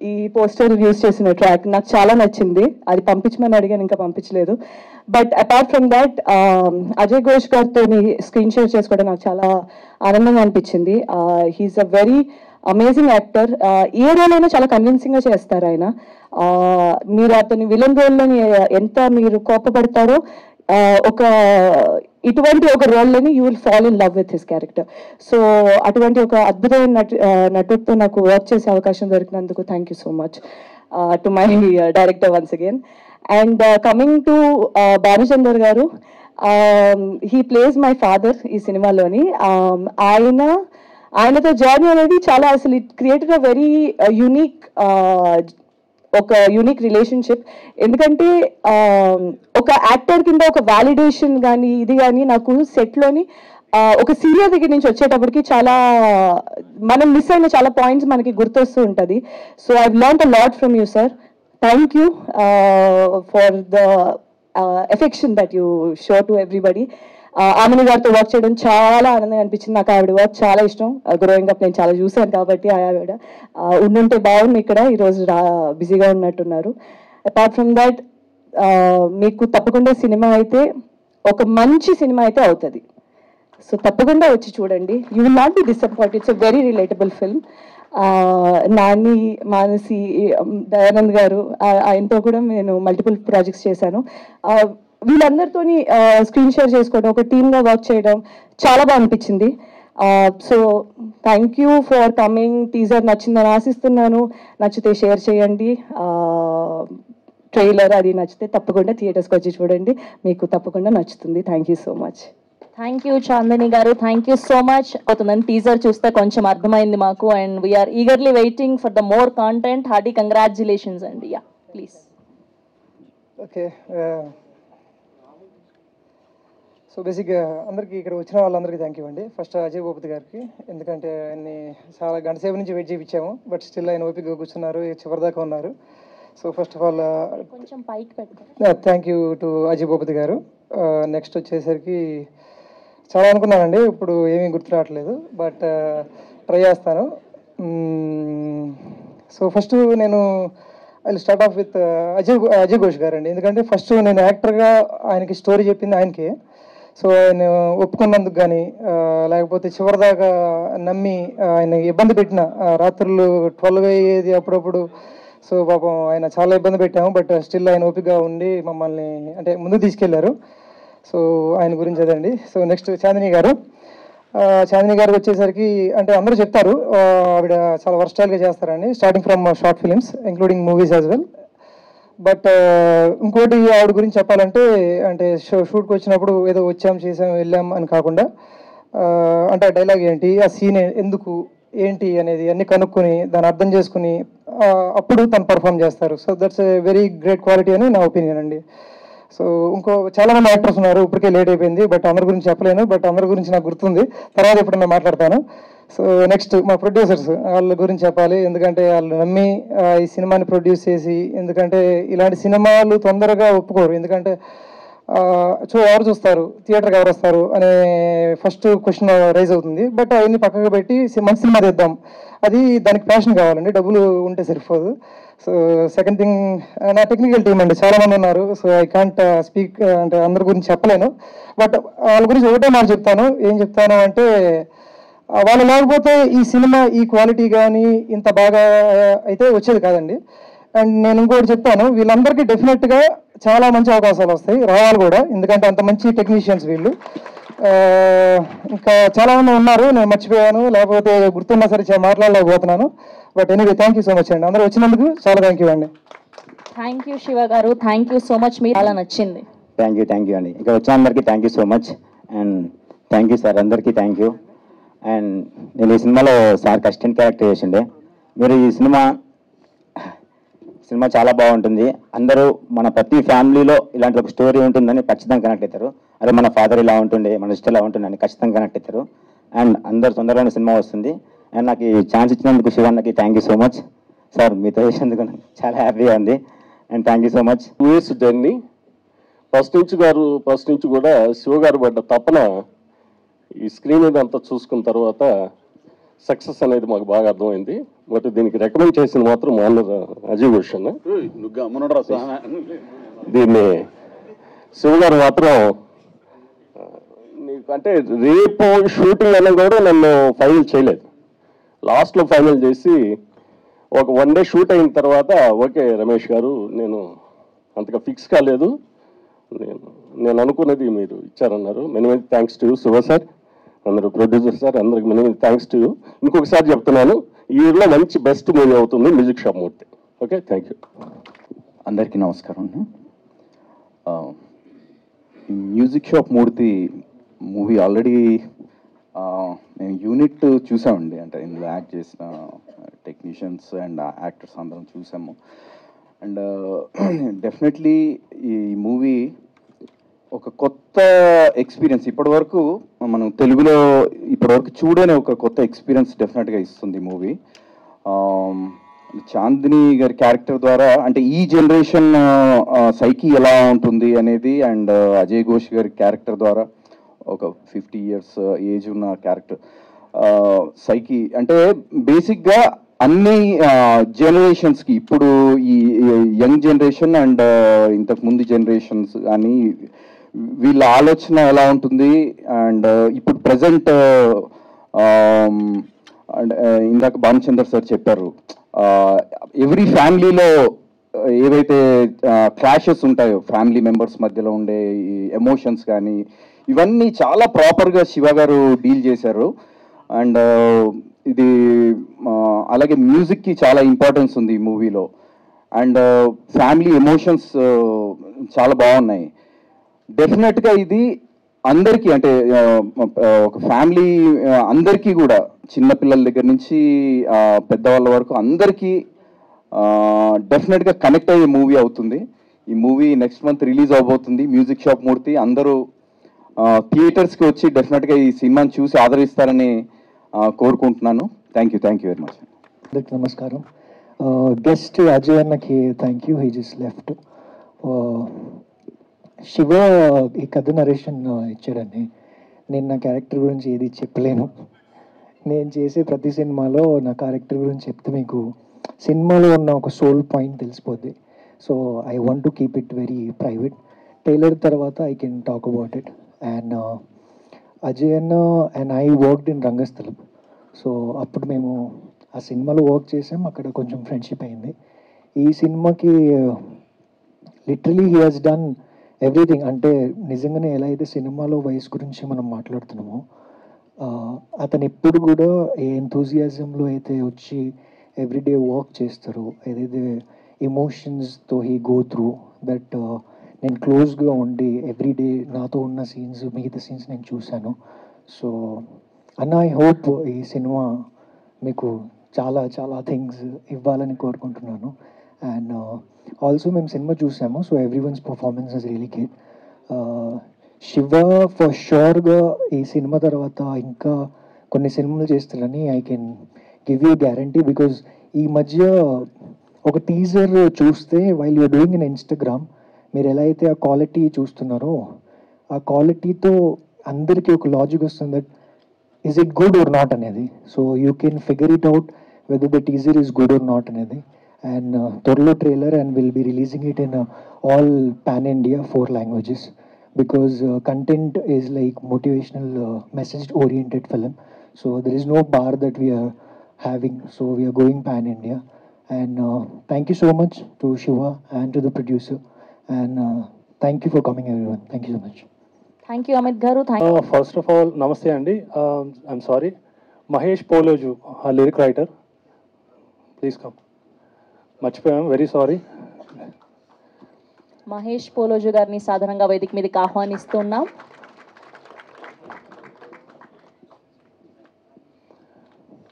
ఈ పోస్టర్ యూజ్ చేసిన ట్రాక్ నాకు చాలా నచ్చింది. అది పంపించమని అడిగాను, ఇంకా పంపించలేదు. But apart from that Ajay Ghosh గారితో స్క్రీన్ షేర్ చేసుకోవడం నాకు చాలా ఆనందంగా అనిపించింది. He's a very amazing actor. ఏ రోల్ అయినా చాలా కన్విన్సింగ్గా చేస్తారు ఆయన. మీరు అతని విలన్ రోల్లోని ఎంత మీరు కోపపడతారో ఇటువంటి ఒక రోల్లోని you will fall in love with his character. So అటువంటి ఒక అద్భుతమైన నటుడితో నాకు వర్క్ చేసే అవకాశం దొరికినందుకు thank you so much to my director once again. And coming to Bhanuchander గారు, హీ ప్లేస్ మై ఫాదర్ ఈ సినిమాలోని. ఆయనతో జర్నీ అనేది చాలా అసలు it created a very unique relationship. ఎందుకంటే ఒక యాక్టర్ కింద ఒక వ్యాలిడేషన్ కానీ ఇది కానీ నాకు సెట్లోని ఒక సీనియర్ దగ్గర నుంచి వచ్చేటప్పటికి చాలా మనం మిస్ అయిన చాలా పాయింట్స్ మనకి గుర్తొస్తూ ఉంటుంది. So I learned a lot from you sir. Thank you for the affection that you show to everybody. ఆమెని గారితో వర్క్ చేయడం చాలా ఆనందంగా అనిపించింది. నాకు ఆవిడ వర్క్ చాలా ఇష్టం. గ్రోయింగ్ అప్ నేను చాలా చూశాను కాబట్టి ఆవిడ ఉండుంటే బాగుంది. ఇక్కడ ఈరోజు బిజీగా ఉన్నట్టున్నారు. అపార్ట్ ఫ్రమ్ దాట్ మీకు తప్పకుండా సినిమా అయితే ఒక మంచి సినిమా అయితే అవుతుంది. సో తప్పకుండా వచ్చి చూడండి. You will not be disappointed. It's a very relatable film. Nani, Manasi, Dayanand గారు, ఆయనతో కూడా నేను మల్టిపుల్ ప్రాజెక్ట్స్ చేశాను. వీళ్ళందరితోని స్క్రీన్ షేర్ చేసుకోవడం, ఒక టీమ్గా వర్క్ చేయడం చాలా బాగా అనిపించింది. So thank you for coming. Teaser నచ్చిందని ఆశిస్తున్నాను. నచ్చితే షేర్ చేయండి. ట్రైలర్ అది నచ్చితే తప్పకుండా థియేటర్స్కి వచ్చి చూడండి, మీకు తప్పకుండా నచ్చుతుంది. Thank you so much. Thank you Chandini గారు, థ్యాంక్ యూ సో మచ్. అవుతుందని టీజర్ చూస్తే కొంచెం అర్థమైంది మాకు, and we are eagerly waiting for the more content. Hearty congratulations అండి. Yeah please. ఓకే, సో బేసిక్గా అందరికీ ఇక్కడ వచ్చిన వాళ్ళందరికీ థ్యాంక్ యూ అండి. ఫస్ట్ అజయ్ భూపతి గారికి, ఎందుకంటే ఆయన్ని చాలా గంట సేపు నుంచి వెయిట్ చేయించాము, బట్ స్టిల్ ఆయన ఓపికగా కూర్చున్నారు, చివరిదాకా ఉన్నారు. సో ఫస్ట్ ఆఫ్ ఆల్ కొంచెం పైకి పెట్టుకో. Thank you to Ajay Bhupathi గారు. నెక్స్ట్ వచ్చేసరికి చాలా అనుకున్నానండి, ఇప్పుడు ఏమీ గుర్తు రావట్లేదు, బట్ ట్రై చేస్తాను. సో ఫస్ట్ నేను I start of with Ajay Ghosh గారు అండి. ఎందుకంటే ఫస్ట్ నేను యాక్టర్గా ఆయనకి స్టోరీ చెప్పింది ఆయనకి. సో ఆయన ఒప్పుకున్నందుకు కానీ, లేకపోతే చివరిదాకా నమ్మి ఆయన ఇబ్బంది పెట్టిన రాత్రులు 12 అయ్యేది అప్పుడప్పుడు. సో పాపం ఆయన చాలా ఇబ్బంది పెట్టాము, బట్ స్టిల్ ఆయన ఓపికగా ఉండి మమ్మల్ని అంటే ముందుకు తీసుకెళ్లారు. సో ఆయన గురించి అదండి. సో నెక్స్ట్ చాందిని గారు. చాందిని గారికి వచ్చేసరికి అంటే అందరూ చెప్తారు ఆవిడ చాలా వర్స్టైల్గా చేస్తారని, starting from short films including movies as well. But ఇంకోటి ఆవిడ గురించి చెప్పాలంటే, అంటే షూట్కి వచ్చినప్పుడు ఏదో వచ్చాం చేసాం వెళ్ళాం అని కాకుండా, అంటే ఆ డైలాగ్ ఏంటి, ఆ సీన్ ఎందుకు ఏంటి అనేది అన్ని కనుక్కొని దాన్ని అర్థం చేసుకుని అప్పుడు తను పర్ఫామ్ చేస్తారు. So that's a very great quality అని నా ఒపీనియన్ అండి. సో ఇంకో చాలా మంది యాక్టర్స్ ఉన్నారు, ఇప్పటికే లేట్ అయిపోయింది, బట్ అందరి గురించి చెప్పలేను, బట్ అందరి గురించి నాకు గుర్తుంది, తర్వాత ఎప్పుడైనా మాట్లాడతాను. సో నెక్స్ట్ మా ప్రొడ్యూసర్స్, వాళ్ళ గురించి చెప్పాలి. ఎందుకంటే వాళ్ళు నమ్మి ఈ సినిమాని ప్రొడ్యూస్ చేసి, ఎందుకంటే ఇలాంటి సినిమాలు తొందరగా ఒప్పుకోరు, ఎందుకంటే ఎవరు చూస్తారు, థియేటర్కి ఎవరు వస్తారు అనే ఫస్ట్ క్వశ్చన్ రైజ్ అవుతుంది. బట్ అవన్నీ పక్కకు పెట్టి మంచి సినిమా తెద్దాం, అది దానికి ప్యాషన్ కావాలండి, డబ్బులు ఉంటే సరిపోదు. సో సెకండ్ థింగ్, నా టెక్నికల్ టీమ్ అండి, చాలా మంది ఉన్నారు. సో ఐ కాంట్ స్పీక్, అంటే అందరి గురించి చెప్పలేను, బట్ వాళ్ళ గురించి ఒకటే మాట చెప్తాను. ఏం చెప్తాను అంటే, వాళ్ళు లేకపోతే ఈ సినిమా ఈ క్వాలిటీ కానీ ఇంత బాగా అయితే వచ్చేది కాదండి. అండ్ నేను ఇంకోటి చెప్తాను, వీళ్ళందరికీ డెఫినెట్గా చాలా మంచి అవకాశాలు వస్తాయి, రావాలి కూడా, ఎందుకంటే అంత మంచి టెక్నీషియన్స్ వీళ్ళు. ఇంకా చాలా మంది ఉన్నారు, నేను మర్చిపోయాను, లేకపోతే గుర్తున్నా సరే మాట్లాడలేకపోతున్నాను. But anyway thank you so much అండి, అందరూ వచ్చినందుకు చాలా థ్యాంక్ యూ అండి. థ్యాంక్ యూ శివ గారు, థ్యాంక్ యూ సో మచ్, మీరు చాలా నచ్చింది. థ్యాంక్ యూ అండి. ఇంకా వచ్చిన అందరికీ thank you so much, and thank you sir, అందరికీ థ్యాంక్ యూ. అండ్ నేను ఈ సినిమాలో సార్ అసిస్టెంట్ క్యారెక్టర్ చేసిండే. మీరు ఈ సినిమా చాలా బాగుంటుంది. అందరూ మన ప్రతి ఫ్యామిలీలో ఇలాంటి ఒక స్టోరీ ఉంటుందని ఖచ్చితంగా కనెక్ట్ అవుతారు. అదే మన ఫాదర్ ఇలా ఉంటుండే, మన సిస్టర్ ఇలా ఉంటుందని ఖచ్చితంగా కనెక్ట్ అవుతారు. అండ్ అందరు తొందరగానే సినిమా వస్తుంది. అండ్ నాకు ఈ ఛాన్స్ ఇచ్చినందుకు శివన్నకి thank you so much sir, మీతో చేసినందుకు నాకు చాలా హ్యాపీగా ఉంది. And thank you so much. 2 years journey. First నుంచి కూడా శివ గారు పడ్డ తపన ఈ స్క్రీన్ మీద అంతా చూసుకున్న తర్వాత సక్సెస్ అనేది మాకు బాగా అర్థమైంది. బట్ దీనికి రికమెండ్ చేసిన మాత్రం మా అన్న అజయ్ ఘోష్ అన్న. దీన్ని శివ గారు మాత్రం నీకు అంటే రేపు షూటింగ్ అన్న కూడా నన్ను ఫైనల్ చేయలేదు, లాస్ట్లో ఫైనల్ చేసి ఒక 1 day షూట్ అయిన తర్వాత ఓకే రమేష్ గారు, నేను అంతగా ఫిక్స్ కాలేదు, నేను అనుకున్నది మీరు ఇచ్చారన్నారు. Many thanks to you Siva sir, అందరూ ప్రొడ్యూసర్ సార్, అందరికి మెనీ థ్యాంక్స్ టు యూ. ఇంకొకసారి చెప్తున్నాను, ఈ ఇయర్లో మంచి బెస్ట్ మూవీ అవుతుంది music shop Murthy. Okay, thank you. అందరికీ నమస్కారం. Music shop Murthy movie already మేము యూనిట్ చూసామండి, అంటే ఇందులో యాక్ట్ చేసిన టెక్నీషియన్స్ అండ్ యాక్టర్స్ అందరం చూసాము. అండ్ డెఫినెట్లీ ఈ మూవీ ఒక కొత్త ఎక్స్పీరియన్స్, ఇప్పటివరకు మనం తెలుగులో ఇప్పటివరకు చూడని ఒక కొత్త ఎక్స్పీరియన్స్ డెఫినెట్గా ఇస్తుంది మూవీ. చాందిని గారి క్యారెక్టర్ ద్వారా అంటే ఈ జనరేషన్ సైకి ఎలా ఉంటుంది అనేది, అండ్ అజయ్ ఘోష్ గారి క్యారెక్టర్ ద్వారా ఒక 50 years ఏజ్ ఉన్న క్యారెక్టర్ సైకి, అంటే బేసిక్గా అన్ని జనరేషన్స్కి, ఇప్పుడు ఈ యంగ్ జనరేషన్ అండ్ ఇంతకు ముందు జనరేషన్స్ కానీ వీళ్ళ ఆలోచన ఎలా ఉంటుంది, అండ్ ఇప్పుడు ప్రజెంట్ అండ్ ఇందాక భానుచందర్ సార్ చెప్పారు, ఎవ్రీ ఫ్యామిలీలో ఏవైతే క్లాషెస్ ఉంటాయో ఫ్యామిలీ మెంబర్స్ మధ్యలో ఉండే ఈ ఎమోషన్స్ కానీ ఇవన్నీ చాలా ప్రాపర్గా శివ గారు డీల్ చేశారు. అండ్ ఇది అలాగే మ్యూజిక్కి చాలా ఇంపార్టెన్స్ ఉంది ఈ మూవీలో. అండ్ ఫ్యామిలీ ఎమోషన్స్ చాలా బాగున్నాయి. డెఫినెట్గా ఇది అందరికీ, అంటే ఒక ఫ్యామిలీ అందరికీ కూడా, చిన్నపిల్లల దగ్గర నుంచి పెద్దవాళ్ళ వరకు అందరికీ డెఫినెట్గా కనెక్ట్ అయ్యే మూవీ అవుతుంది. ఈ మూవీ నెక్స్ట్ మంత్ రిలీజ్ అవబోతుంది. మ్యూజిక్ షాప్ మూర్తి అందరూ థియేటర్స్కి వచ్చి డెఫినెట్గా ఈ సినిమాని చూసి ఆదరిస్తారని కోరుకుంటున్నాను. Thank you very much. అందరికి నమస్కారం. గెస్ట్ అజయ్ అన్నకి thank you, he just left. Siva ఈ కథ నరేషన్ ఇచ్చాడండి. నేను నా క్యారెక్టర్ గురించి ఏది చెప్పలేను. నేను చేసే ప్రతి సినిమాలో నా క్యారెక్టర్ గురించి చెప్తే మీకు సినిమాలో ఉన్న ఒక సోల్ పాయింట్ తెలిసిపోద్ది. So I want to keep it very private. Trailer తర్వాత I can talk about it. And Ajay అన్న and I worked in Rangasthalam. So అప్పుడు మేము ఆ సినిమాలో వర్క్ చేసాం, అక్కడ కొంచెం ఫ్రెండ్షిప్ అయింది. ఈ సినిమాకి literally he has done everything. అంటే నిజంగానే ఎలా అయితే సినిమాలో వయసు గురించి మనం మాట్లాడుతున్నామో, అతను ఎప్పుడు కూడా ఏ ఎంతూజియాజంలో అయితే వచ్చి ఎవ్రీడే వర్క్ చేస్తారో, ఏదైతే ఎమోషన్స్తో హీ గో త్రూ దట్, నేను క్లోజ్గా ఉండి ఎవ్రీడే నాతో ఉన్న సీన్స్, మిగతా సీన్స్ నేను చూశాను. సో అన్న ఐ హోప్ ఈ సినిమా మీకు చాలా చాలా థింగ్స్ ఇవ్వాలని కోరుకుంటున్నాను. అండ్ ఆల్సో మేము సినిమా చూసాము. So everyone's performance is really great. Siva for షూర్గా ఈ సినిమా తర్వాత ఇంకా కొన్ని సినిమాలు చేస్తారని I can give you guarantee. Because ఈ మధ్య ఒక టీజర్ చూస్తే while you're doing in Instagram, మీరు ఎలా అయితే ఆ క్వాలిటీ చూస్తున్నారో ఆ క్వాలిటీతో అందరికీ ఒక లాజిక్ వస్తుంది that is it good or not అనేది. So you can figure it out whether the teaser is good or not అనేది. అండ్ త్వరలో trailer and will be releasing it in all pan India 4 languages because content is like motivational message oriented film. So there is no bar that we are having. So we are going pan India. And thank you so much to Shiva and to the producer. And thank you for coming everyone. Thank you so much. Thank you Amit గారు. First of all నమస్తే అండి. I'm sorry, Mahesh Poloju ఆ lyric writer, please come. మర్చిపోయాం, very sorry. Mahesh Poloju గారిని సాధారణంగా వేదిక మీదకి ఆహ్వానిస్తున్నాం.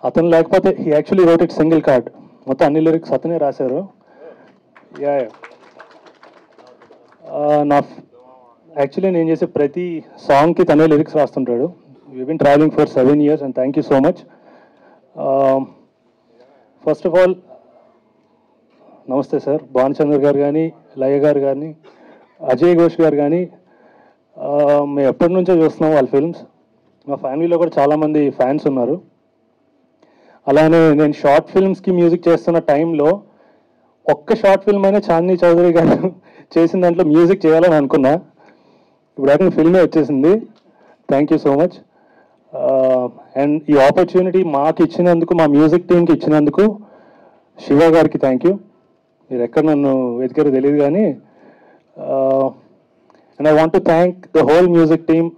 అతను లేకపోతే he actually wrote it single card, మొత్తం అన్ని లిరిక్స్ అతనే రాశారు. యా నా యాక్చువల్లీ నేను చేసే ప్రతి సాంగ్కి తనే లిరిక్స్ రాస్తుంటాడు. We been travelling for 7 years and thank you so much. First of all నమస్తే సార్. భానుచంద్ర గారు కానీ, లయ గారు కానీ, అజయ్ ఘోష్ గారు కానీ, మేము ఎప్పటి నుంచో చూస్తున్నాం వాళ్ళ ఫిల్మ్స్. మా ఫ్యామిలీలో కూడా చాలామంది ఫ్యాన్స్ ఉన్నారు. అలానే నేను షార్ట్ ఫిల్మ్స్కి మ్యూజిక్ చేస్తున్న టైంలో ఒక్క షార్ట్ ఫిల్మ్ అయినా చాందినీ చౌదరి గారు చేసిన దాంట్లో మ్యూజిక్ చేయాలని అనుకున్నా. ఇప్పుడు ఏకంగా ఫిల్మే వచ్చేసింది. Thank you so much. And ఈ ఆపర్చునిటీ మాకు ఇచ్చినందుకు, మా మ్యూజిక్ టీమ్కి ఇచ్చినందుకు శివ గారికి థ్యాంక్ యూ. మీరు ఎక్కడ నన్ను వెతికారో తెలియదు కానీ. And I want to thank the whole music team,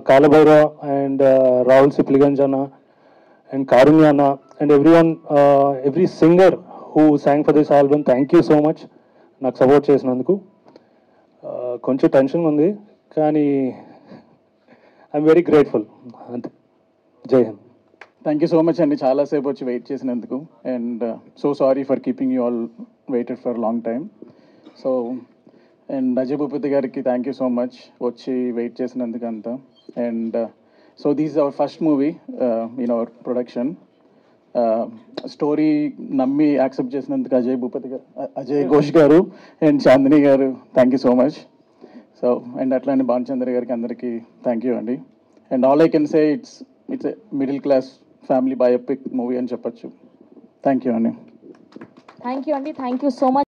Kaalabhairava and Rahul Sipligunj అన్న and Karunyana and everyone, every singer who sang for this album, thank you so much. నాకు సపోర్ట్ చేసినందుకు. కొంచెం టెన్షన్ ఉంది కానీ ఐఎమ్ వెరీ గ్రేట్ఫుల్. అంతే. జై Hind. Thank you so much అండి, చాలాసేపు వచ్చి వెయిట్ చేసినందుకు. And so sorry for keeping you all waited for long time. So and Ajay Bhupathi గారికి థ్యాంక్ యూ సో మచ్ వచ్చి వెయిట్ చేసినందుకు అంతా. And so this is our first movie in our production. Story nammi accept చేసినందుకు అజయ్ ఘోష్ గారు and Chandini గారు thank you so much. So and అట్లానే భానుచంద్ర గారికి అందరికీ థ్యాంక్ యూ అండి. And all I can say it's a middle class family biopic movie అని చెప్పచ్చు. Thank you అండి. థ్యాంక్ యూ అండి. Thank you so much.